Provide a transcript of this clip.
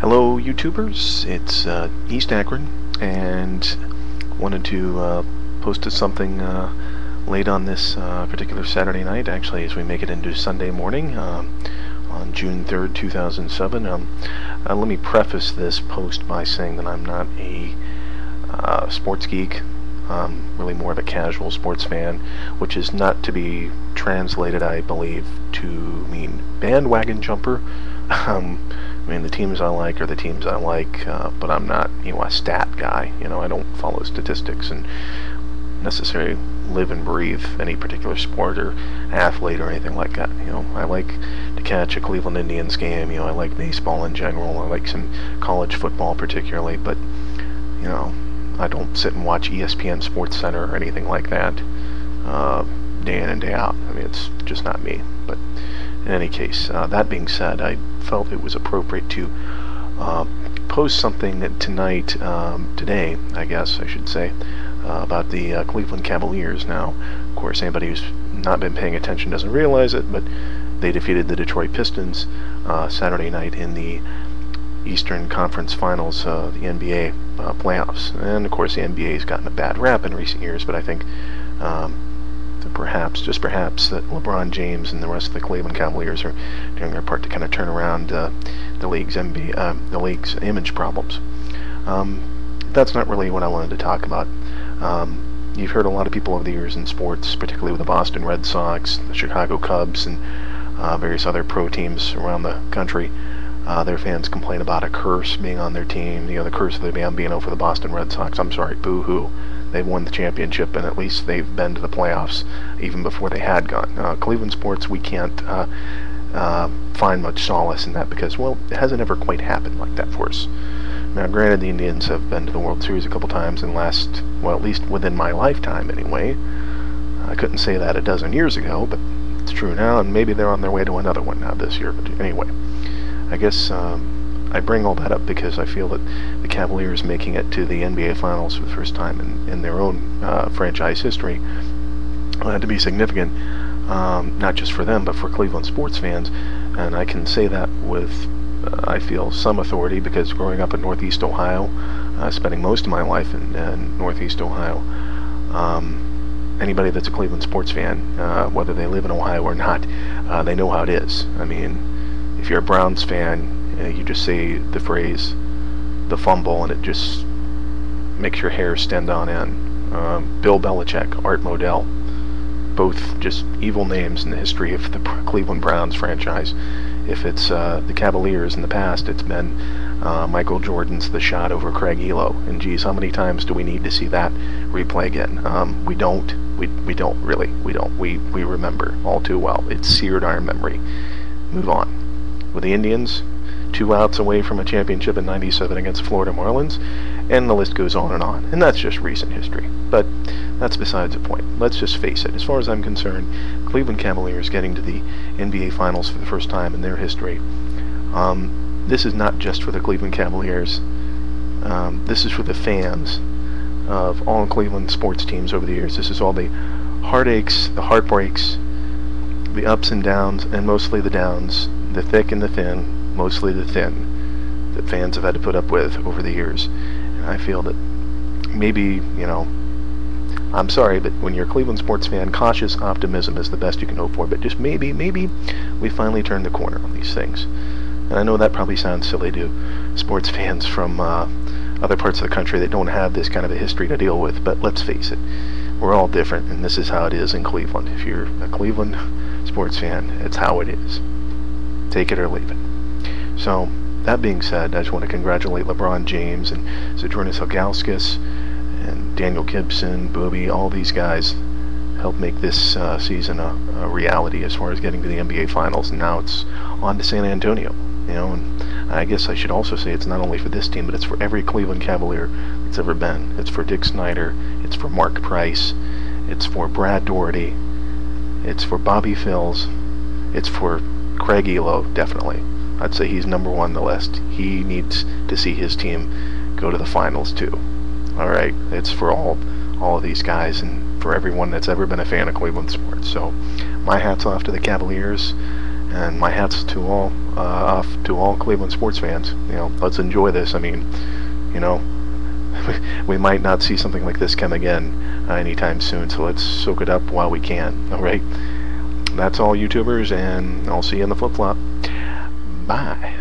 Hello YouTubers, it's East Akron, and wanted to post something late on this particular Saturday night, actually, as we make it into Sunday morning on June 3rd, 2007. Let me preface this post by saying that I'm not a sports geek. Really more of a casual sports fan, which is not to be translated, I believe, to mean bandwagon jumper. I mean, the teams I like are the teams I like, but I'm not, a stat guy. I don't follow statistics and necessarily live and breathe any particular sport or athlete or anything like that. I like to catch a Cleveland Indians game. I like baseball in general. I like some college football particularly, but I don't sit and watch ESPN Sports Center or anything like that day in and day out. I mean, it's just not me. But in any case, that being said, I felt it was appropriate to post something today, I guess I should say, about the Cleveland Cavaliers. Now, of course, anybody who's not been paying attention doesn't realize it, but they defeated the Detroit Pistons Saturday night in the Eastern Conference Finals, the NBA playoffs. And of course the NBA's gotten a bad rap in recent years, but I think just perhaps that LeBron James and the rest of the Cleveland Cavaliers are doing their part to kind of turn around the league's image problems. That's not really what I wanted to talk about. You've heard a lot of people over the years in sports, particularly with the Boston Red Sox, the Chicago Cubs, and various other pro teams around the country. Their fans complain about a curse being on their team, the curse of the Bambino for the Boston Red Sox. I'm sorry, boo-hoo. They've won the championship, and at least they've been to the playoffs even before they had gone. Cleveland sports, we can't find much solace in that because, well, it hasn't ever quite happened like that for us. Now, granted, the Indians have been to the World Series a couple times in at least within my lifetime anyway. I couldn't say that a dozen years ago, but it's true now, and maybe they're on their way to another one now this year. But anyway, I guess I bring all that up because I feel that the Cavaliers making it to the NBA Finals for the first time in their own franchise history had to be significant, not just for them, but for Cleveland sports fans. And I can say that with, I feel, some authority because growing up in Northeast Ohio, spending most of my life in Northeast Ohio, anybody that's a Cleveland sports fan, whether they live in Ohio or not, they know how it is. I mean, if you're a Browns fan, you just say the phrase, the fumble, and it just makes your hair stand on end. Bill Belichick, Art Modell, both just evil names in the history of the Cleveland Browns franchise. If it's the Cavaliers in the past, it's been Michael Jordan's The Shot over Craig Elo. And geez, how many times do we need to see that replay again? We don't. We don't, really. We don't. We remember all too well. It's seared our memory. Move on. With the Indians, 2 outs away from a championship in '97 against Florida Marlins, and the list goes on, and that's just recent history. But that's besides the point. Let's just face it, as far as I'm concerned, Cleveland Cavaliers getting to the NBA Finals for the first time in their history. This is not just for the Cleveland Cavaliers. This is for the fans of all Cleveland sports teams over the years. This is all the heartaches, the heartbreaks, the ups and downs, and mostly the downs, the thick and the thin, mostly the thin, that fans have had to put up with over the years. And I feel that maybe, I'm sorry, but when you're a Cleveland sports fan, cautious optimism is the best you can hope for. But just maybe we finally turned the corner on these things. And I know that probably sounds silly to sports fans from other parts of the country that don't have this kind of a history to deal with, but let's face it, we're all different, and this is how it is in Cleveland. If you're a Cleveland sports fan, it's how it is. Take it or leave it. So, that being said, I just want to congratulate LeBron James and Zydrunas Ilgauskas and Daniel Gibson, Booby, all these guys helped make this season a reality as far as getting to the NBA Finals, and now it's on to San Antonio. And I guess I should also say it's not only for this team, but it's for every Cleveland Cavalier that's ever been. It's for Dick Snyder, it's for Mark Price, it's for Brad Doherty, it's for Bobby Phills, it's for Craig Elo, definitely. I'd say he's number one on the list. He needs to see his team go to the finals too. Alright, it's for all of these guys and for everyone that's ever been a fan of Cleveland sports. So my hat's off to the Cavaliers, And my hat's to all off to all Cleveland sports fans. You know, let's enjoy this. I mean, you know, we might not see something like this come again anytime soon, so let's soak it up while we can. All right, that's all, YouTubers, and I'll see you in the flip-flop. Bye.